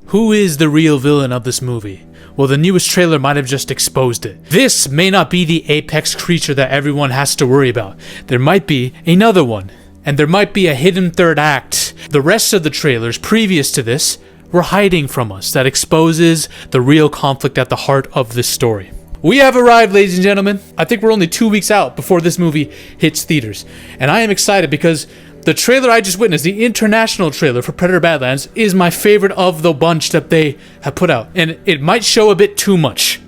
Who is the real villain of this movie? Well, the newest trailer might have just exposed it. This may not be the apex creature that everyone has to worry about. There might be another one, and there might be a hidden third act. The rest of the trailers previous to this were hiding from us that exposes the real conflict at the heart of this story. We have arrived, ladies and gentlemen. I think we're only 2 weeks out before this movie hits theaters, and I am excited because the trailer I just witnessed, the international trailer for Predator Badlands, is my favorite of the bunch that they have put out, and it might show a bit too much.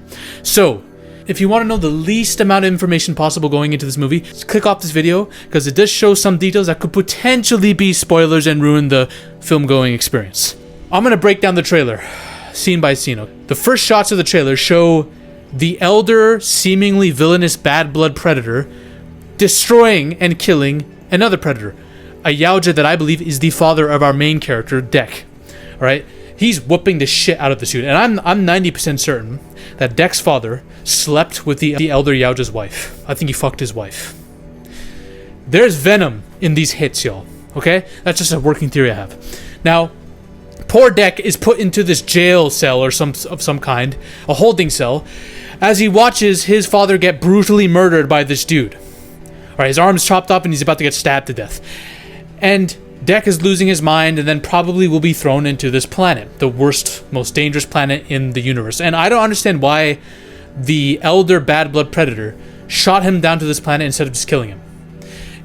So, if you want to know the least amount of information possible going into this movie, just click off this video, because it does show some details that could potentially be spoilers and ruin the film-going experience. I'm going to break down the trailer, scene by scene. The first shots of the trailer show the elder, seemingly villainous bad blood predator destroying and killing another predator. A Yaoja that I believe is the father of our main character, Dek. Alright? He's whooping the shit out of the dude. And I'm 90% certain that Dek's father slept with the elder Yaoja's wife. I think he fucked his wife. There's venom in these hits, y'all. Okay? That's just a working theory I have. Now, poor Dek is put into this jail cell or of some kind, a holding cell, as he watches his father get brutally murdered by this dude. Alright, his arm's chopped up and he's about to get stabbed to death. And Dek is losing his mind and then probably will be thrown into this planet, the worst, most dangerous planet in the universe. And I don't understand why the elder bad blood predator shot him down to this planet instead of just killing him.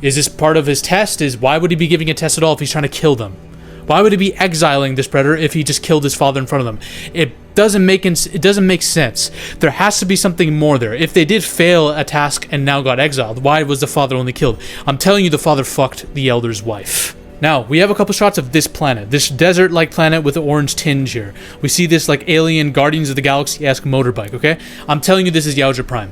Is this part of his test? Why would he be giving a test at all if he's trying to kill them? Why would he be exiling this predator if he just killed his father in front of them? It doesn't make sense. There has to be something more there. If they did fail a task and now got exiled, why was the father only killed? I'm telling you, the father fucked the elder's wife. Now, we have a couple shots of this planet, this desert-like planet with an orange tinge here. We see this like alien Guardians of the Galaxy-esque motorbike, okay? I'm telling you, this is Yaoja Prime.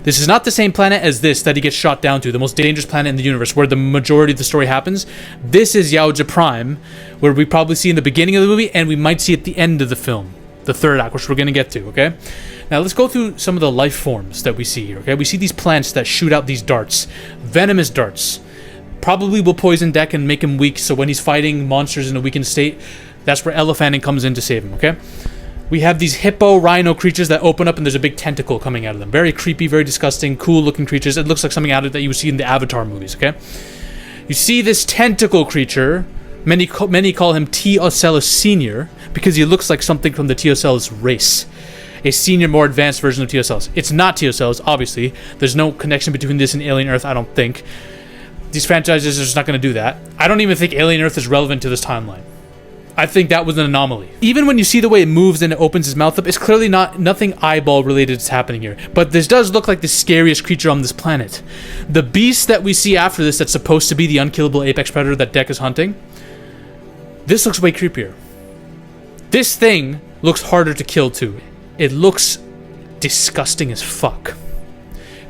This is not the same planet as this that he gets shot down to, the most dangerous planet in the universe, where the majority of the story happens. This is Yaoja Prime, where we probably see in the beginning of the movie, and we might see at the end of the film, the third act, which we're going to get to, okay? Now, let's go through some of the life forms that we see here, okay? We see these plants that shoot out these darts, venomous darts. Probably will poison Dek and make him weak, so when he's fighting monsters in a weakened state, that's where elephanting comes in to save him, okay? We have these hippo rhino creatures that open up and there's a big tentacle coming out of them. Very creepy, very disgusting, cool looking creatures. It looks like something out of that you would see in the Avatar movies, okay? You see this tentacle creature. Many call him T. Ocellus Senior because he looks like something from the T. Ocellus race. A senior, more advanced version of T. Ocellus. It's not T. Ocellus, obviously. There's no connection between this and Alien Earth, I don't think. These franchises are just not going to do that. I don't even think Alien Earth is relevant to this timeline. I think that was an anomaly. Even when you see the way it moves and it opens his mouth up, it's clearly nothing eyeball related is happening here. But this does look like the scariest creature on this planet. The beast that we see after this that's supposed to be the unkillable apex predator that Dek is hunting, this looks way creepier. This thing looks harder to kill too. It looks disgusting as fuck.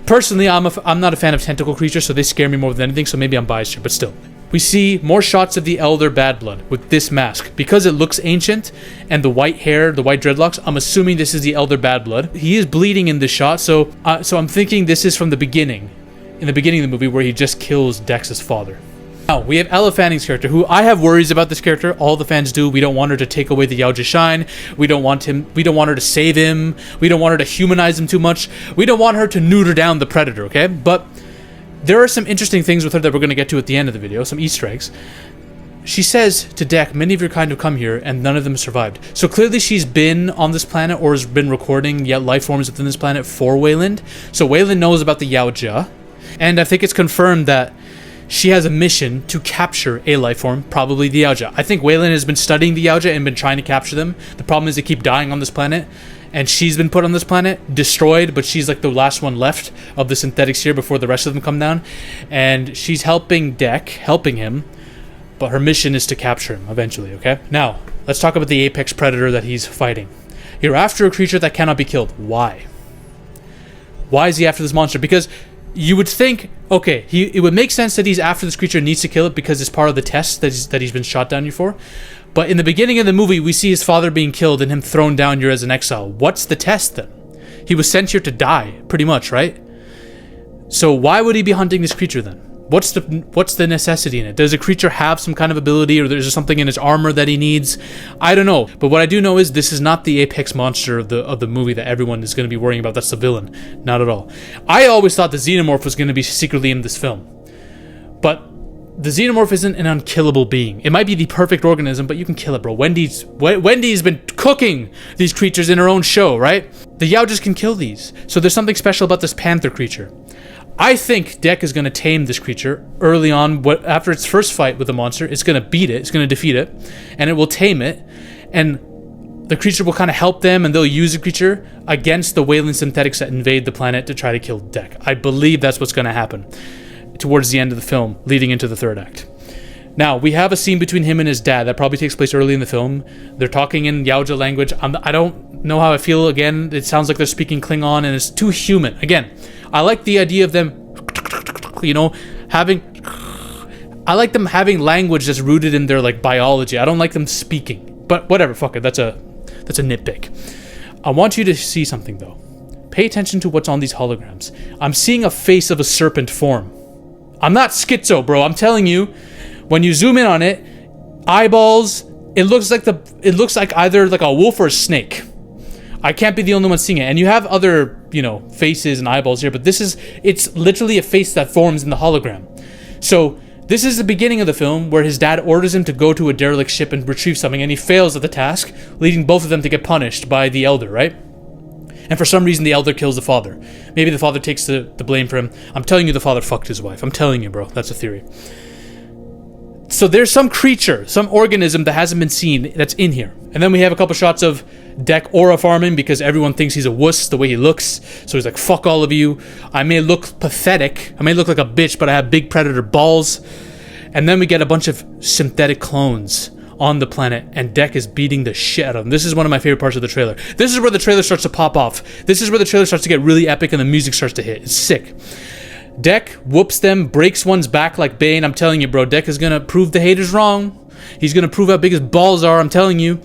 Personally, I'm not a fan of tentacle creatures, so they scare me more than anything, so maybe I'm biased here, but still. We see more shots of the elder bad blood with this mask. Because it looks ancient and the white hair, the white dreadlocks, I'm assuming this is the elder bad blood. He is bleeding in this shot, so I'm thinking this is from the beginning. In the beginning of the movie where he just kills Dex's father. Now, we have Elephanting's character, who I have worries about this character. All the fans do. We don't want her to take away the Yaoja shine. We don't want her to save him. We don't want her to humanize him too much. We don't want her to neuter down the predator, okay? But there are some interesting things with her that we're going to get to at the end of the video, some Easter eggs. She says to Dek, many of your kind have come here, and none of them have survived. So clearly she's been on this planet, or has been recording life forms within this planet for Weyland. So Weyland knows about the Yaoja, and I think it's confirmed that she has a mission to capture a life form, probably the Yaoja. I think Weyland has been studying the Yaoja and been trying to capture them. The problem is they keep dying on this planet, and she's been put on this planet, destroyed, but she's like the last one left of the synthetics here before the rest of them come down. And she's helping Dek, helping him, but her mission is to capture him eventually, okay? Now, let's talk about the apex predator that he's fighting. You're after a creature that cannot be killed. Why? Why is he after this monster? Because you would think, okay, it would make sense that he's after this creature and needs to kill it because it's part of the test that he's been shot down here for. But in the beginning of the movie, we see his father being killed and him thrown down here as an exile. What's the test then? He was sent here to die, pretty much, right? So why would he be hunting this creature then? What's the necessity in it? Does a creature have some kind of ability, or is there something in his armor that he needs? I don't know. But what I do know is this is not the apex monster of the movie that everyone is going to be worrying about. That's the villain. Not at all. I always thought the Xenomorph was going to be secretly in this film. But the Xenomorph isn't an unkillable being. It might be the perfect organism, but you can kill it, bro. Wendy's been cooking these creatures in her own show, right? The Yaojas can kill these. So there's something special about this panther creature. I think Dek is going to tame this creature early on. After its first fight with the monster, it's going to beat it, it's going to defeat it, and it will tame it, and the creature will kind of help them, and they'll use the creature against the Weyland synthetics that invade the planet to try to kill Dek. I believe that's what's going to happen towards the end of the film, leading into the third act. Now, we have a scene between him and his dad that probably takes place early in the film. They're talking in Yaoja language. I don't know how I feel. Again, it sounds like they're speaking Klingon, and it's too human. Again, I like the idea of them, I like them having language that's rooted in their, like, biology. I don't like them speaking. But whatever, fuck it. That's a nitpick. I want you to see something, though. Pay attention to what's on these holograms. I'm seeing a face of a serpent form. I'm not schizo, bro. I'm telling you. When you zoom in on it, eyeballs, it looks like either like a wolf or a snake. I can't be the only one seeing it. And you have other, faces and eyeballs here, but it's literally a face that forms in the hologram. So this is the beginning of the film where his dad orders him to go to a derelict ship and retrieve something, and he fails at the task, leading both of them to get punished by the elder, right? And for some reason, the elder kills the father. Maybe the father takes the blame for him. I'm telling you, the father fucked his wife. I'm telling you, bro. That's a theory. So there's some creature, some organism that hasn't been seen that's in here. And then we have a couple shots of Dek aura farming because everyone thinks he's a wuss the way he looks. So he's like, fuck all of you. I may look pathetic. I may look like a bitch, but I have big predator balls. And then we get a bunch of synthetic clones on the planet, and Dek is beating the shit out of them. This is one of my favorite parts of the trailer. This is where the trailer starts to pop off. This is where the trailer starts to get really epic and the music starts to hit. It's sick. Dek whoops them, breaks one's back like Bane. I'm telling you, bro, Dek is gonna prove the haters wrong. He's gonna prove how big his balls are, I'm telling you.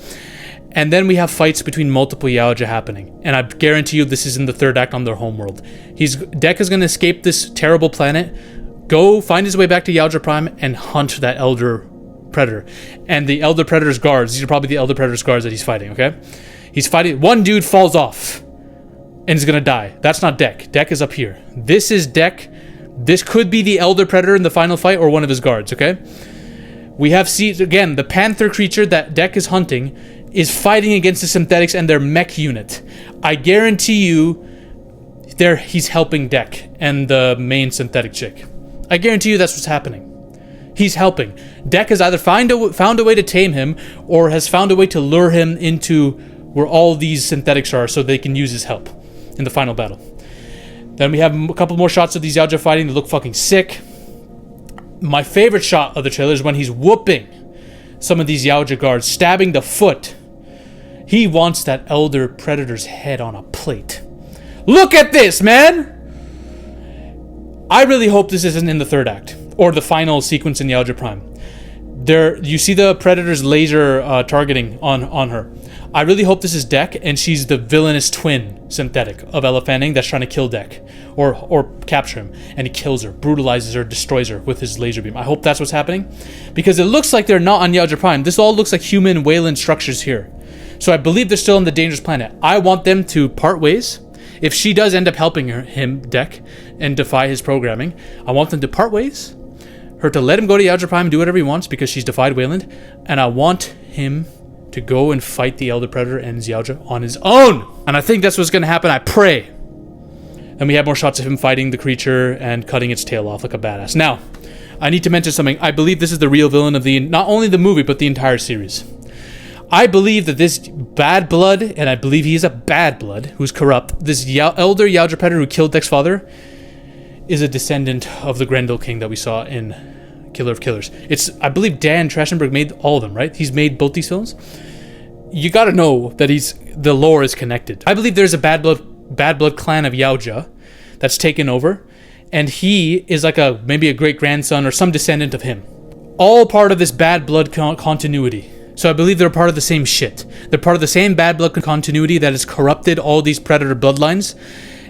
And then we have fights between multiple Yaoja happening. And I guarantee you this is in the third act on their homeworld. Dek is gonna escape this terrible planet, go find his way back to Yaoja Prime, and hunt that Elder Predator. And the Elder Predator's guards, these are probably the Elder Predator's guards that he's fighting, okay? He's fighting, one dude falls off and is gonna die. That's not Dek. Dek is up here. This is Dek. This could be the Elder Predator in the final fight or one of his guards, okay? We have again, the panther creature that Dek is hunting is fighting against the synthetics and their mech unit. I guarantee you he's helping Dek and the main synthetic chick. I guarantee you that's what's happening. He's helping. Dek has either found a way to tame him or has found a way to lure him into where all these synthetics are so they can use his help in the final battle. Then we have a couple more shots of these Yaoja fighting. They look fucking sick. My favorite shot of the trailer is when he's whooping some of these Yaoja guards, stabbing the foot. He wants that Elder Predator's head on a plate. Look at this, man! I really hope this isn't in the third act or the final sequence in Yaoja Prime. You see the Predator's laser targeting on her. I really hope this is Dek, and she's the villainous twin synthetic of Ella Fanning that's trying to kill Dek or capture him, and he kills her, brutalizes her, destroys her with his laser beam. I hope that's what's happening, because it looks like they're not on Yaoja Prime. This all looks like human Weyland structures here. So I believe they're still on the dangerous planet. I want them to part ways. If she does end up helping him, Dek, and defy his programming, I want them to part ways. Her to let him go to Yaoja Prime and do whatever he wants because she's defied Weyland, and I want him to go and fight the Elder Predator and his Yaoja on his own. And I think that's what's going to happen. I pray. And we have more shots of him fighting the creature and cutting its tail off like a badass. Now, I need to mention something. I believe this is the real villain of not only the movie, but the entire series. I believe that this bad blood, and I believe he is a bad blood who's corrupt, this Elder Yaoja Predator who killed Dek's father, is a descendant of the Grendel King that we saw in Killer of Killers. I believe Dan Trachtenberg made all of them, right? He's made both these films. You gotta know that the lore is connected. I believe there's a bad blood clan of Yaoja that's taken over, and he is like maybe a great grandson or some descendant of him. All part of this bad blood continuity. So I believe they're part of the same shit. They're part of the same bad blood continuity that has corrupted all these predator bloodlines,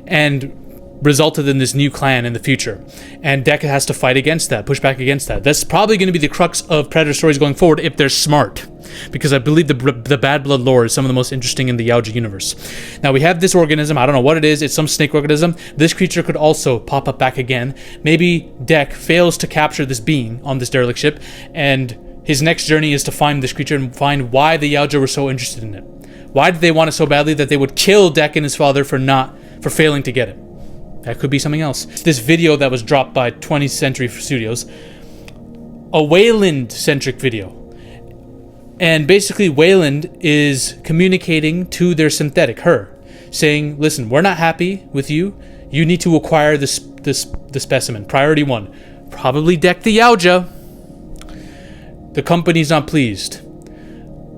and resulted in this new clan in the future. And Deca has to fight against that, push back against that. That's probably going to be the crux of Predator stories going forward if they're smart. Because I believe the Bad Blood lore is some of the most interesting in the Yaoja universe. Now we have this organism, I don't know what it is, it's some snake organism. This creature could also pop up back again. Maybe Dec fails to capture this being on this derelict ship, and his next journey is to find this creature and find why the Yaoja were so interested in it. Why did they want it so badly that they would kill Dec and his father for failing to get it? That could be something else. This video that was dropped by 20th Century Studios, a Weyland-centric video. And basically Weyland is communicating to their synthetic, her, saying, listen, we're not happy with you. You need to acquire the specimen. Priority 1. Probably Dec the Yaoja. The company's not pleased.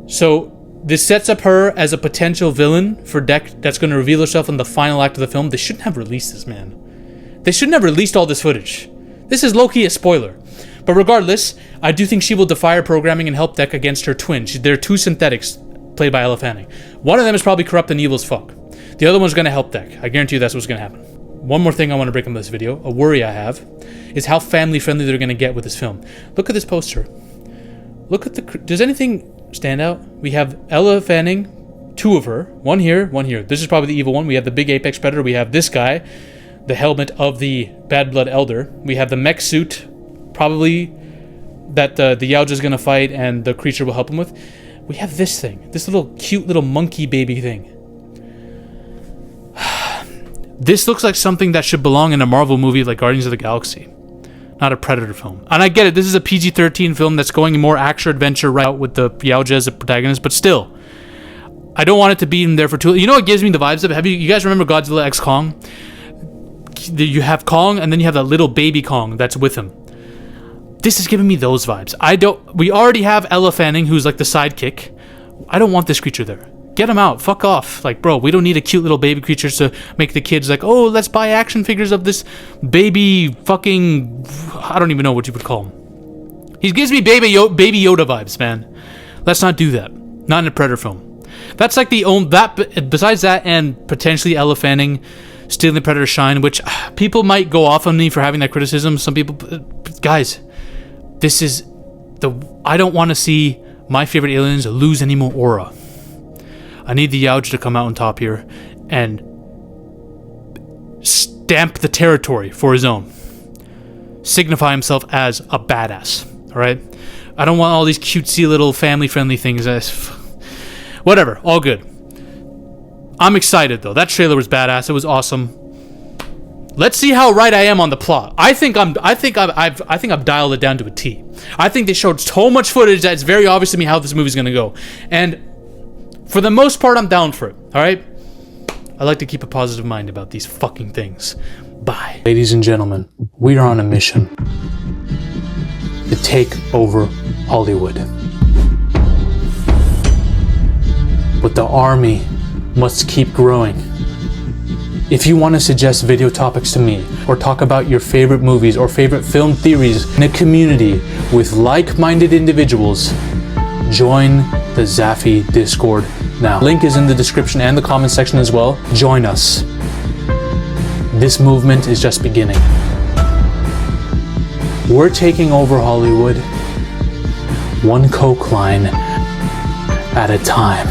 So this sets up her as a potential villain for Dec that's going to reveal herself in the final act of the film. They shouldn't have released this, man. They shouldn't have released all this footage. This is low-key a spoiler. But regardless, I do think she will defy her programming and help Dec against her twin. There are 2 synthetics played by Ella Fanning. One of them is probably corrupt and evil as fuck. The other one's going to help Dec. I guarantee you that's what's going to happen. One more thing I want to break on this video, a worry I have, is how family-friendly they're going to get with this film. Look at this poster. Look at the... Does anything stand out? We have Ella Fanning, 2 of her. One here, one here. This is probably the evil one. We have the big apex predator. We have this guy, the helmet of the Bad Blood Elder. We have the mech suit, probably that the Yaoja is going to fight and the creature will help him with. We have this thing. This little cute little monkey baby thing. This looks like something that should belong in a Marvel movie like Guardians of the Galaxy. Not a Predator film. And I get it, this is a PG-13 film that's going more action-adventure route with the Yaoja as a protagonist, but still, I don't want it to be in there for too... You know what gives me the vibes of it? You guys remember Godzilla X Kong? You have Kong, and then you have that little baby Kong that's with him. This is giving me those vibes. We already have Ella Fanning, who's like the sidekick. I don't want this creature there. Get him out. Fuck off. Like, bro, we don't need a cute little baby creature to make the kids like, oh, let's buy action figures of this baby fucking... I don't even know what you would call him. He gives me baby Yoda vibes, man. Let's not do that. Not in a Predator film. That's like besides that and potentially Ella Fanning stealing the Predator's shine, which people might go off on me for having that criticism. Some people... Guys, this is... I don't want to see my favorite aliens lose any more aura. I need the Yaoja to come out on top here and stamp the territory for his own. Signify himself as a badass, alright? I don't want all these cutesy little family-friendly things. Whatever, all good. I'm excited, though. That trailer was badass. It was awesome. Let's see how right I am on the plot. I think I've dialed it down to a T. I think they showed so much footage that it's very obvious to me how this movie's gonna go. And for the most part, I'm down for it, alright? I like to keep a positive mind about these fucking things. Bye. Ladies and gentlemen, we are on a mission to take over Hollywood. But the army must keep growing. If you want to suggest video topics to me, or talk about your favorite movies or favorite film theories in a community with like-minded individuals, join the Zafy Discord now. Link is in the description and the comment section as well. Join us. This movement is just beginning. We're taking over Hollywood, one coke line at a time.